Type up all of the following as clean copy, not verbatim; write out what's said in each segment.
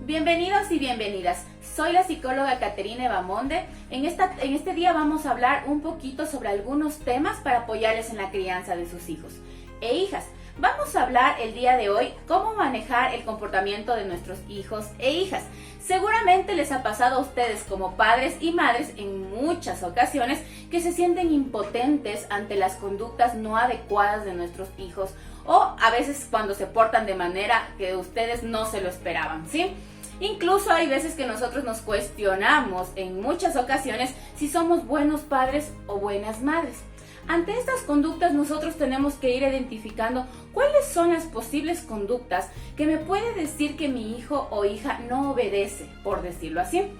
Bienvenidos y bienvenidas. Soy la psicóloga Caterina Evamonde. En este día vamos a hablar un poquito sobre algunos temas para apoyarles en la crianza de sus hijos e hijas. Vamos a hablar el día de hoy cómo manejar el comportamiento de nuestros hijos e hijas. Seguramente les ha pasado a ustedes como padres y madres en muchas ocasiones que se sienten impotentes ante las conductas no adecuadas de nuestros hijos o a veces cuando se portan de manera que ustedes no se lo esperaban, ¿sí? Incluso hay veces que nosotros nos cuestionamos en muchas ocasiones si somos buenos padres o buenas madres. Ante estas conductas nosotros tenemos que ir identificando cuáles son las posibles conductas que me puede decir que mi hijo o hija no obedece, por decirlo así.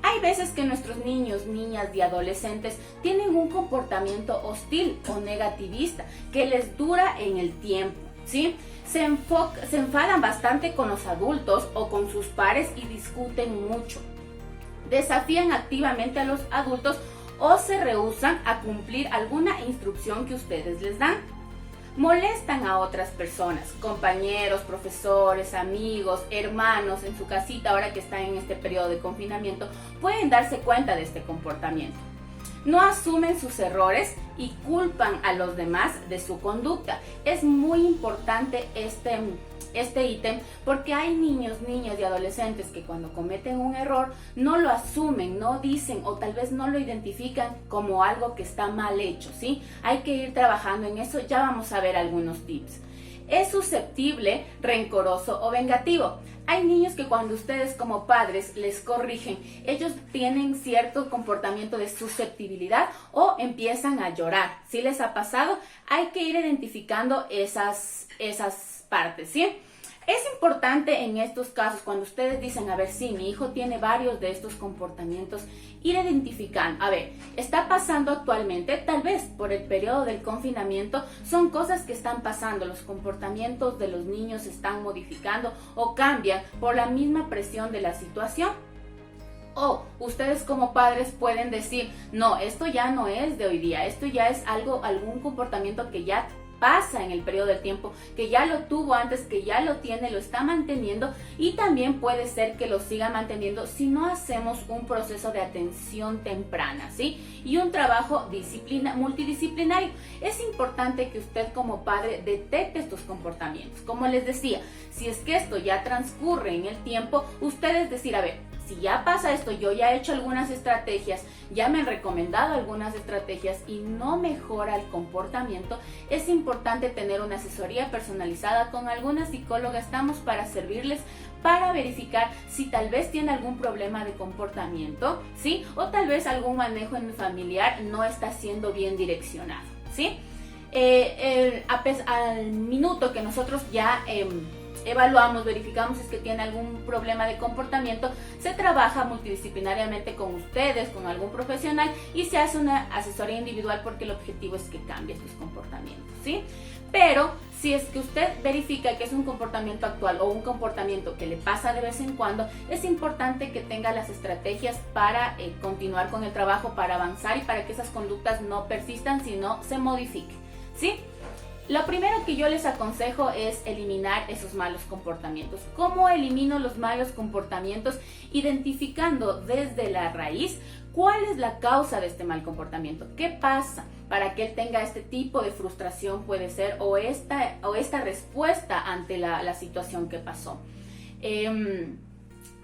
Hay veces que nuestros niños, niñas y adolescentes tienen un comportamiento hostil o negativista que les dura en el tiempo, ¿sí? Se enfadan bastante con los adultos o con sus pares y discuten mucho. Desafían activamente a los adultos o se rehúsan a cumplir alguna instrucción que ustedes les dan. Molestan a otras personas, compañeros, profesores, amigos, hermanos en su casita ahora que están en este periodo de confinamiento, pueden darse cuenta de este comportamiento. No asumen sus errores y culpan a los demás de su conducta. Es muy importante este ítem porque hay niños, niñas y adolescentes que cuando cometen un error no lo asumen, no dicen o tal vez no lo identifican como algo que está mal hecho, ¿sí? Hay que ir trabajando en eso, ya vamos a ver algunos tips. Es susceptible, rencoroso o vengativo. Hay niños que cuando ustedes como padres les corrigen, ellos tienen cierto comportamiento de susceptibilidad o empiezan a llorar. ¿Sí les ha pasado? Hay que ir identificando esas partes, ¿sí? Es importante en estos casos, cuando ustedes dicen, a ver, sí, mi hijo tiene varios de estos comportamientos, ir identificando, a ver, está pasando actualmente, tal vez por el periodo del confinamiento, son cosas que están pasando, los comportamientos de los niños se están modificando o cambian por la misma presión de la situación. O ustedes como padres pueden decir, no, esto ya no es de hoy día, esto ya es algún comportamiento que ya pasa en el periodo del tiempo, que ya lo tuvo antes, que ya lo tiene, lo está manteniendo y también puede ser que lo siga manteniendo si no hacemos un proceso de atención temprana, ¿sí? Y un trabajo multidisciplinario. Es importante que usted como padre detecte estos comportamientos. Como les decía, si es que esto ya transcurre en el tiempo, ustedes decir, a ver, si ya pasa esto, yo ya he hecho algunas estrategias, ya me han recomendado algunas estrategias y no mejora el comportamiento, es importante tener una asesoría personalizada con alguna psicóloga. Estamos para servirles, para verificar si tal vez tiene algún problema de comportamiento, ¿sí? O tal vez algún manejo en el familiar no está siendo bien direccionado, ¿sí? Al minuto que nosotros ya evaluamos, verificamos si es que tiene algún problema de comportamiento, se trabaja multidisciplinariamente con ustedes, con algún profesional y se hace una asesoría individual porque el objetivo es que cambie sus comportamientos, ¿sí? Pero si es que usted verifica que es un comportamiento actual o un comportamiento que le pasa de vez en cuando, es importante que tenga las estrategias para continuar con el trabajo, para avanzar y para que esas conductas no persistan, sino se modifiquen, ¿sí? Lo primero que yo les aconsejo es eliminar esos malos comportamientos. ¿Cómo elimino los malos comportamientos? Identificando desde la raíz cuál es la causa de este mal comportamiento. ¿Qué pasa para que él tenga este tipo de frustración, puede ser, o esta respuesta ante la situación que pasó?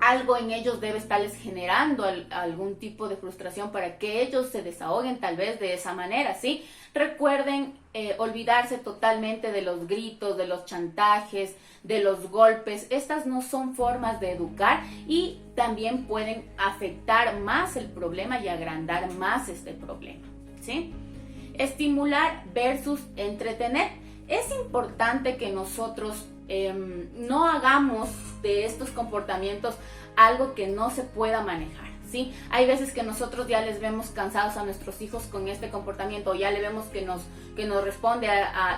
Algo en ellos debe estarles generando algún tipo de frustración para que ellos se desahoguen tal vez de esa manera, ¿sí? Recuerden olvidarse totalmente de los gritos, de los chantajes, de los golpes. Estas no son formas de educar y también pueden afectar más el problema y agrandar más este problema, ¿sí? Estimular versus entretener. Es importante que nosotros no hagamos de estos comportamientos algo que no se pueda manejar, ¿sí? Hay veces que nosotros ya les vemos cansados a nuestros hijos con este comportamiento, o ya le vemos que nos responde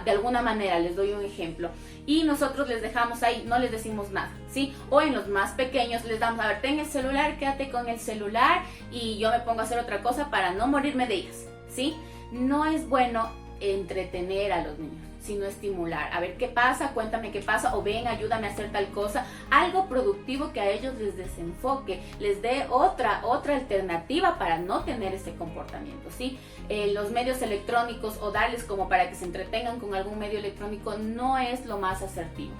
de alguna manera. Les doy un ejemplo, y nosotros les dejamos ahí, no les decimos nada, ¿sí? O en los más pequeños les damos, a ver, ten el celular, quédate con el celular y yo me pongo a hacer otra cosa para no morirme de ellas, ¿sí? No es bueno entretener a los niños, sino estimular. A ver qué pasa, cuéntame qué pasa, o ven, ayúdame a hacer tal cosa. Algo productivo que a ellos les desenfoque, les dé otra alternativa para no tener ese comportamiento, ¿sí? Los medios electrónicos o darles como para que se entretengan con algún medio electrónico no es lo más asertivo.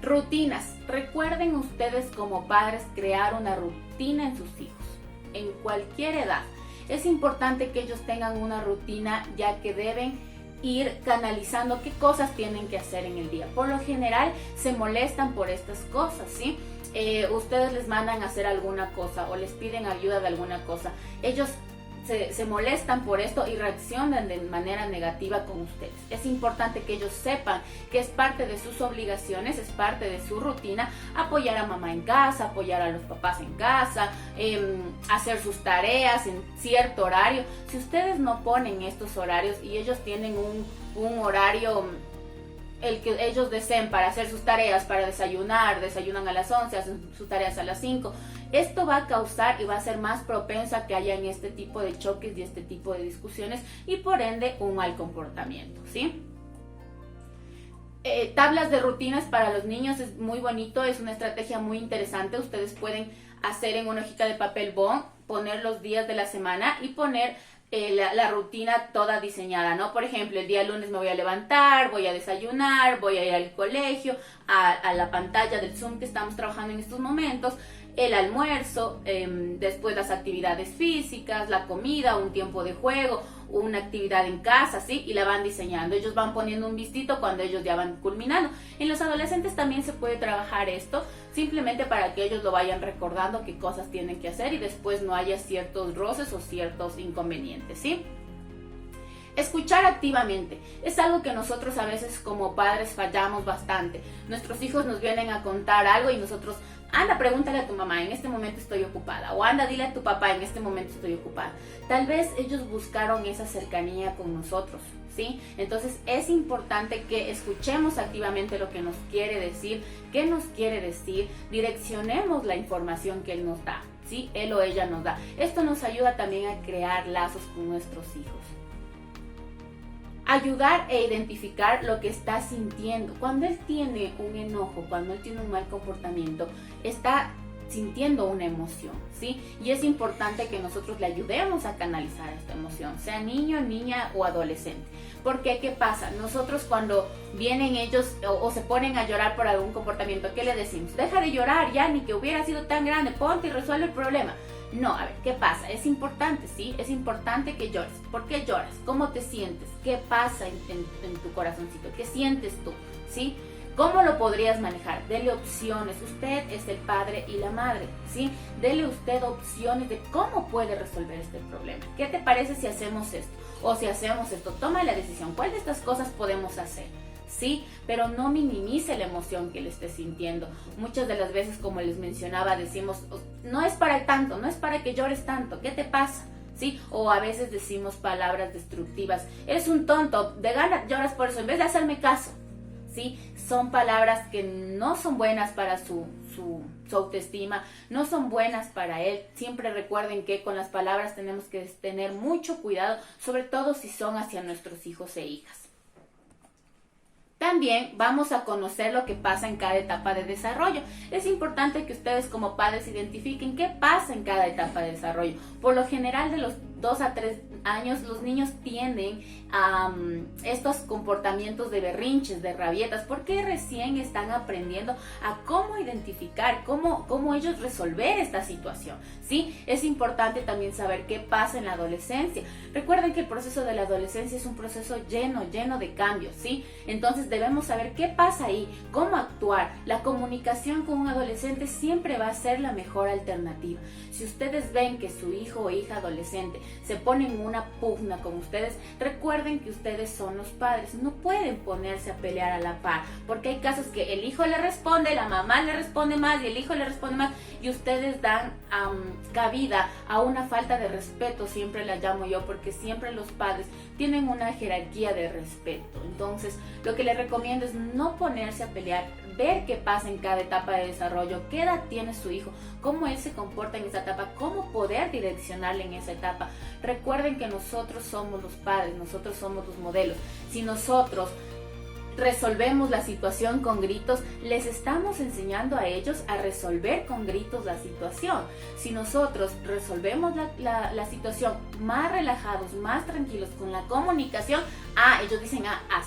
Rutinas. Recuerden ustedes como padres crear una rutina en sus hijos, en cualquier edad. Es importante que ellos tengan una rutina, ya que deben ir canalizando qué cosas tienen que hacer en el día. Por lo general se molestan por estas cosas, ¿sí? Ustedes les mandan a hacer alguna cosa o les piden ayuda de alguna cosa. Ellos se molestan por esto y reaccionan de manera negativa con ustedes. Es importante que ellos sepan que es parte de sus obligaciones, es parte de su rutina, apoyar a mamá en casa, apoyar a los papás en casa, hacer sus tareas en cierto horario. Si ustedes no ponen estos horarios y ellos tienen un horario el que ellos deseen para hacer sus tareas, para desayunan a las 11, hacen sus tareas a las 5, esto va a causar y va a ser más propenso a que haya en este tipo de choques y este tipo de discusiones y por ende un mal comportamiento, ¿sí? Tablas de rutinas para los niños es muy bonito, es una estrategia muy interesante. Ustedes pueden hacer en una hojita de papel bond, poner los días de la semana y poner la rutina toda diseñada, ¿no? Por ejemplo, el día lunes me voy a levantar, voy a desayunar, voy a ir al colegio, a la pantalla del Zoom que estamos trabajando en estos momentos, el almuerzo, después las actividades físicas, la comida, un tiempo de juego, una actividad en casa, ¿sí? Y la van diseñando. Ellos van poniendo un vistito cuando ellos ya van culminando. En los adolescentes también se puede trabajar esto, simplemente para que ellos lo vayan recordando qué cosas tienen que hacer y después no haya ciertos roces o ciertos inconvenientes, ¿sí? Escuchar activamente es algo que nosotros a veces como padres fallamos bastante. Nuestros hijos nos vienen a contar algo y nosotros, anda, pregúntale a tu mamá, en este momento estoy ocupada, o anda, dile a tu papá, en este momento estoy ocupada. Tal vez ellos buscaron esa cercanía con nosotros, ¿sí? Entonces es importante que escuchemos activamente lo que nos quiere decir, qué nos quiere decir, direccionemos la información que él nos da, ¿sí? Él o ella nos da. Esto nos ayuda también a crear lazos con nuestros hijos. Ayudar e identificar lo que está sintiendo. Cuando él tiene un enojo, cuando él tiene un mal comportamiento, está sintiendo una emoción, ¿sí? Y es importante que nosotros le ayudemos a canalizar esta emoción, sea niño, niña o adolescente. Porque, ¿qué pasa? Nosotros cuando vienen ellos o se ponen a llorar por algún comportamiento, ¿qué le decimos? Deja de llorar ya, ni que hubiera sido tan grande, ponte y resuelve el problema. No, a ver, ¿qué pasa? Es importante, ¿sí? Es importante que llores. ¿Por qué lloras? ¿Cómo te sientes? ¿Qué pasa en tu corazoncito? ¿Qué sientes tú? ¿Sí? ¿Cómo lo podrías manejar? Dele opciones. Usted es el padre y la madre, ¿sí? Dele usted opciones de cómo puede resolver este problema. ¿Qué te parece si hacemos esto? O si hacemos esto, toma la decisión. ¿Cuál de estas cosas podemos hacer? Sí, pero no minimice la emoción que él esté sintiendo. Muchas de las veces, como les mencionaba, decimos, no es para tanto, no es para que llores tanto, ¿qué te pasa? ¿Sí? O a veces decimos palabras destructivas, eres un tonto, de gana lloras por eso, en vez de hacerme caso. ¿Sí? Son palabras que no son buenas para su autoestima, no son buenas para él. Siempre recuerden que con las palabras tenemos que tener mucho cuidado, sobre todo si son hacia nuestros hijos e hijas. También vamos a conocer lo que pasa en cada etapa de desarrollo. Es importante que ustedes como padres identifiquen qué pasa en cada etapa de desarrollo. Por lo general, de los 2 a 3 años, los niños tienden a estos comportamientos de berrinches, de rabietas, porque recién están aprendiendo a cómo identificar, cómo ellos resolver esta situación, ¿sí? Es importante también saber qué pasa en la adolescencia. Recuerden que el proceso de la adolescencia es un proceso lleno de cambios, ¿sí? Entonces debemos saber qué pasa ahí, cómo actuar. La comunicación con un adolescente siempre va a ser la mejor alternativa. Si ustedes ven que su hijo o hija adolescente se ponen en una pugna con ustedes, recuerden que ustedes son los padres, no pueden ponerse a pelear a la par, porque hay casos que el hijo le responde, la mamá le responde más y el hijo le responde más y ustedes dan cabida a una falta de respeto, siempre la llamo yo, porque siempre los padres tienen una jerarquía de respeto. Entonces lo que les recomiendo es no ponerse a pelear, ver qué pasa en cada etapa de desarrollo, qué edad tiene su hijo, cómo él se comporta en esa etapa, cómo poder direccionarle en esa etapa. Recuerden que nosotros somos los padres, nosotros somos los modelos. Si nosotros resolvemos la situación con gritos, les estamos enseñando a ellos a resolver con gritos la situación. Si nosotros resolvemos la situación más relajados, más tranquilos, con la comunicación, ellos dicen,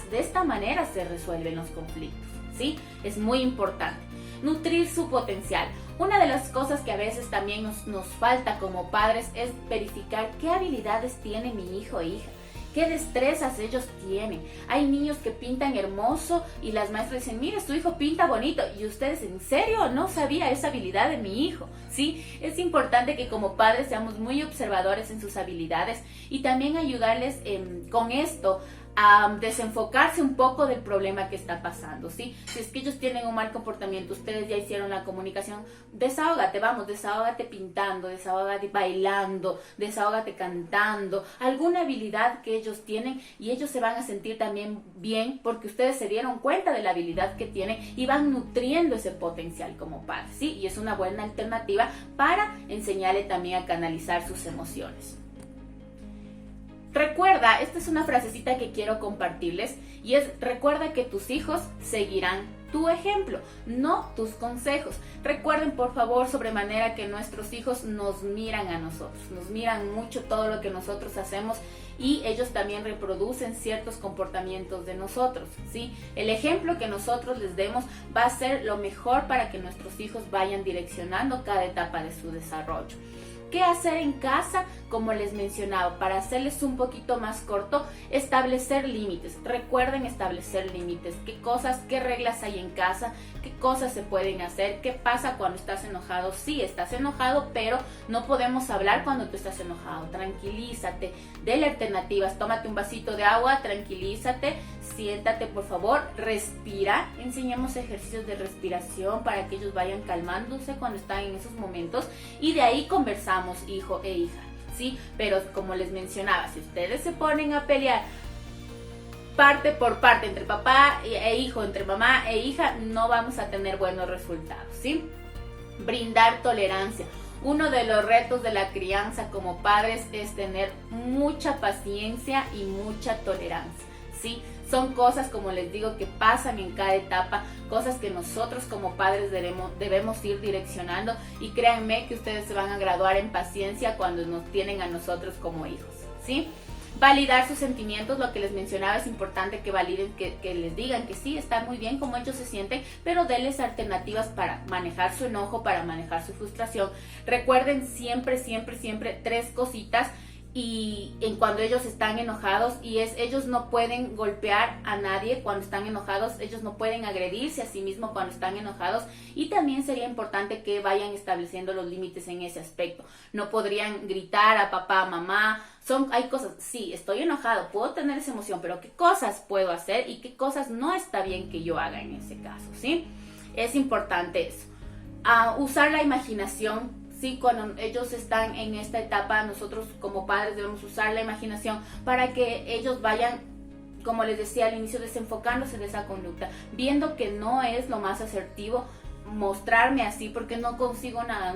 de esta manera se resuelven los conflictos, ¿sí? Es muy importante. Nutrir su potencial. Una de las cosas que a veces también nos falta como padres es verificar qué habilidades tiene mi hijo e hija. ¿Qué destrezas ellos tienen? Hay niños que pintan hermoso y las maestras dicen, mire, su hijo pinta bonito. Y ustedes, ¿en serio? No sabía esa habilidad de mi hijo, ¿sí? Es importante que como padres seamos muy observadores en sus habilidades y también ayudarles con esto a desenfocarse un poco del problema que está pasando, ¿sí? Si es que ellos tienen un mal comportamiento, ustedes ya hicieron la comunicación, desahógate pintando, desahógate bailando, desahógate cantando, alguna habilidad que ellos tienen y ellos se van a sentir también bien porque ustedes se dieron cuenta de la habilidad que tienen y van nutriendo ese potencial como padres, ¿sí? Y es una buena alternativa para enseñarle también a canalizar sus emociones. Recuerda, esta es una frasecita que quiero compartirles y es: recuerda que tus hijos seguirán tu ejemplo, no tus consejos. Recuerden por favor sobremanera que nuestros hijos nos miran a nosotros, nos miran mucho todo lo que nosotros hacemos y ellos también reproducen ciertos comportamientos de nosotros, ¿sí? El ejemplo que nosotros les demos va a ser lo mejor para que nuestros hijos vayan direccionando cada etapa de su desarrollo. ¿Qué hacer en casa? Como les mencionaba, para hacerles un poquito más corto, establecer límites. Recuerden establecer límites. ¿Qué reglas hay en casa? ¿Qué cosas se pueden hacer? ¿Qué pasa cuando estás enojado? Sí, estás enojado, pero no podemos hablar cuando tú estás enojado. Tranquilízate, dele alternativas. Tómate un vasito de agua, tranquilízate, siéntate por favor, respira. Enseñemos ejercicios de respiración para que ellos vayan calmándose cuando están en esos momentos y de ahí conversamos, hijo e hija. Sí, pero como les mencionaba, si ustedes se ponen a pelear parte por parte entre papá e hijo, entre mamá e hija, no vamos a tener buenos resultados, ¿sí? Brindar tolerancia. Uno de los retos de la crianza como padres es tener mucha paciencia y mucha tolerancia, ¿sí? Son cosas, como les digo, que pasan en cada etapa, cosas que nosotros como padres debemos ir direccionando y créanme que ustedes se van a graduar en paciencia cuando nos tienen a nosotros como hijos, ¿sí? Validar sus sentimientos, lo que les mencionaba, es importante que validen, que les digan que sí, está muy bien como ellos se sienten, pero denles alternativas para manejar su enojo, para manejar su frustración. Recuerden siempre 3 cositas. Y cuando ellos están enojados ellos no pueden golpear a nadie cuando están enojados, ellos no pueden agredirse a sí mismos cuando están enojados y también sería importante que vayan estableciendo los límites en ese aspecto. No podrían gritar a papá, a mamá. Hay cosas, sí, estoy enojado, puedo tener esa emoción, pero ¿qué cosas puedo hacer y qué cosas no está bien que yo haga en ese caso? ¿Sí? Es importante eso. Usar la imaginación. Sí, cuando ellos están en esta etapa, nosotros como padres debemos usar la imaginación para que ellos vayan, como les decía al inicio, desenfocándose de esa conducta, viendo que no es lo más asertivo mostrarme así porque no consigo nada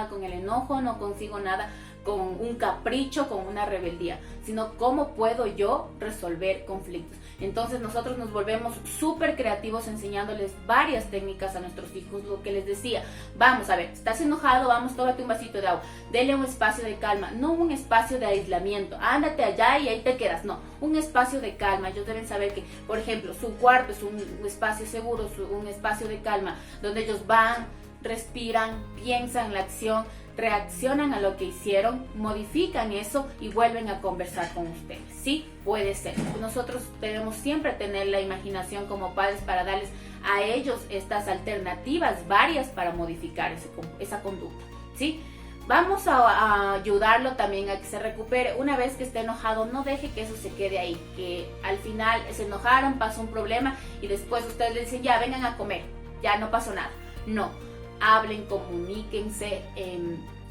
con el enojo, no consigo nada con un capricho, con una rebeldía, sino cómo puedo yo resolver conflictos. Entonces nosotros nos volvemos súper creativos enseñándoles varias técnicas a nuestros hijos, lo que les decía, vamos a ver, estás enojado, vamos, tómate un vasito de agua, dele un espacio de calma, no un espacio de aislamiento, ándate allá y ahí te quedas, no, un espacio de calma. Ellos deben saber que, por ejemplo, su cuarto es un espacio seguro, un espacio de calma, donde ellos van, respiran, piensan en la acción, reaccionan a lo que hicieron, modifican eso y vuelven a conversar con ustedes. Sí, puede ser. Nosotros debemos siempre tener la imaginación como padres para darles a ellos estas alternativas varias para modificar esa conducta. ¿Sí? Vamos a ayudarlo también a que se recupere. Una vez que esté enojado, no deje que eso se quede ahí, que al final se enojaron, pasó un problema y después ustedes le dicen, ya, vengan a comer, ya no pasó nada. No, hablen, comuníquense,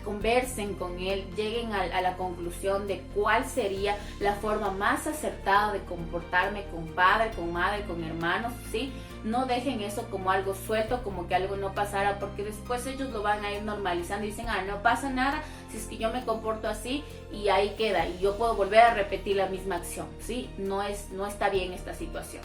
conversen con él, lleguen a la conclusión de cuál sería la forma más acertada de comportarme con padre, con madre, con hermanos, ¿sí? No dejen eso como algo suelto, como que algo no pasara, porque después ellos lo van a ir normalizando y dicen, no pasa nada si es que yo me comporto así, y ahí queda, y yo puedo volver a repetir la misma acción, ¿sí? No está bien esta situación.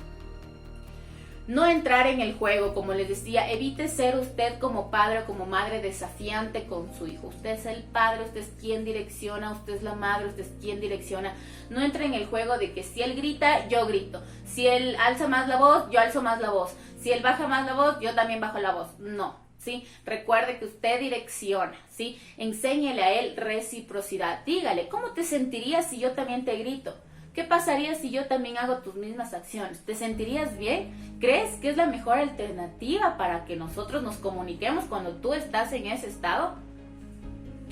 No entrar en el juego, como les decía, evite ser usted como padre o como madre desafiante con su hijo. Usted es el padre, usted es quien direcciona, usted es la madre, usted es quien direcciona. No entre en el juego de que si él grita, yo grito. Si él alza más la voz, yo alzo más la voz. Si él baja más la voz, yo también bajo la voz. No, ¿sí? Recuerde que usted direcciona, ¿sí? Enséñele a él reciprocidad. Dígale, ¿cómo te sentirías si yo también te grito? ¿Qué pasaría si yo también hago tus mismas acciones? ¿Te sentirías bien? ¿Crees que es la mejor alternativa para que nosotros nos comuniquemos cuando tú estás en ese estado?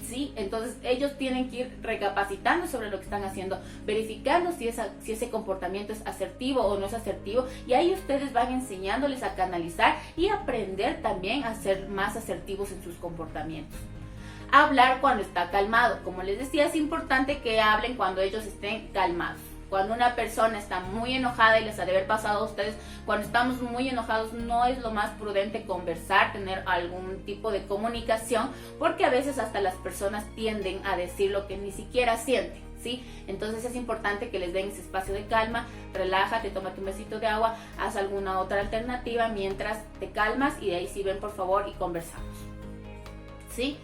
Sí, entonces ellos tienen que ir recapacitando sobre lo que están haciendo, verificando si ese comportamiento es asertivo o no es asertivo, y ahí ustedes van enseñándoles a canalizar y aprender también a ser más asertivos en sus comportamientos. Hablar cuando está calmado. Como les decía, es importante que hablen cuando ellos estén calmados. Cuando una persona está muy enojada, y les ha de haber pasado a ustedes, cuando estamos muy enojados no es lo más prudente conversar, tener algún tipo de comunicación, porque a veces hasta las personas tienden a decir lo que ni siquiera sienten, ¿sí? Entonces es importante que les den ese espacio de calma, relájate, tómate un besito de agua, haz alguna otra alternativa mientras te calmas, y de ahí sí ven por favor y conversamos, ¿sí?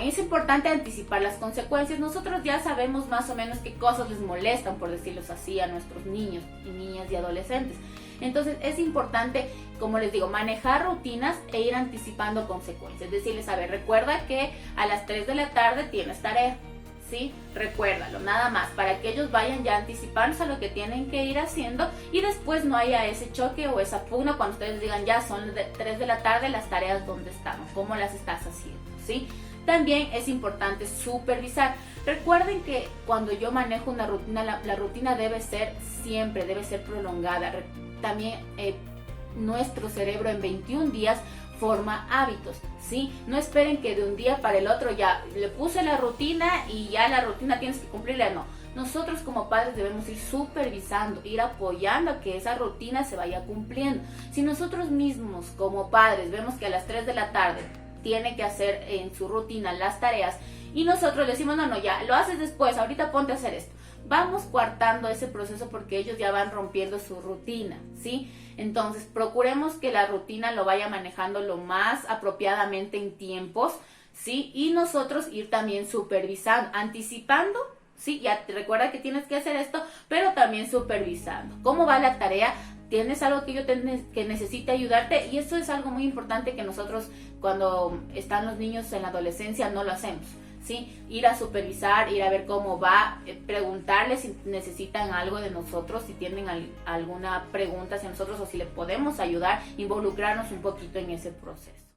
Es importante anticipar las consecuencias. Nosotros ya sabemos más o menos qué cosas les molestan, por decirlo así, a nuestros niños y niñas y adolescentes. Entonces es importante, como les digo, manejar rutinas e ir anticipando consecuencias. Decirles, a ver, recuerda que a las 3 de la tarde tienes tarea, ¿sí? Recuérdalo, nada más, para que ellos vayan ya anticipándose a lo que tienen que ir haciendo, y después no haya ese choque o esa pugna cuando ustedes digan, ya son 3 de la tarde, las tareas, ¿dónde estamos? ¿Cómo las estás haciendo? ¿Sí? También es importante supervisar. Recuerden que cuando yo manejo una rutina, la rutina debe ser siempre, debe ser prolongada. También nuestro cerebro en 21 días forma hábitos, ¿sí? No esperen que de un día para el otro ya le puse la rutina y ya la rutina tienes que cumplirla, no. Nosotros como padres debemos ir supervisando, ir apoyando a que esa rutina se vaya cumpliendo. Si nosotros mismos como padres vemos que a las 3 de la tarde tiene que hacer en su rutina las tareas, y nosotros le decimos, no, ya, lo haces después, ahorita ponte a hacer esto. Vamos coartando ese proceso porque ellos ya van rompiendo su rutina, ¿sí? Entonces, procuremos que la rutina lo vaya manejando lo más apropiadamente en tiempos, ¿sí? Y nosotros ir también supervisando, anticipando, ¿sí? Ya te recuerda que tienes que hacer esto, pero también supervisando. ¿Cómo va la tarea? ¿Tienes algo que necesite ayudarte? Y eso es algo muy importante que nosotros cuando están los niños en la adolescencia no lo hacemos, ¿sí? Ir a supervisar, ir a ver cómo va, preguntarles si necesitan algo de nosotros, si tienen alguna pregunta hacia nosotros o si le podemos ayudar, involucrarnos un poquito en ese proceso.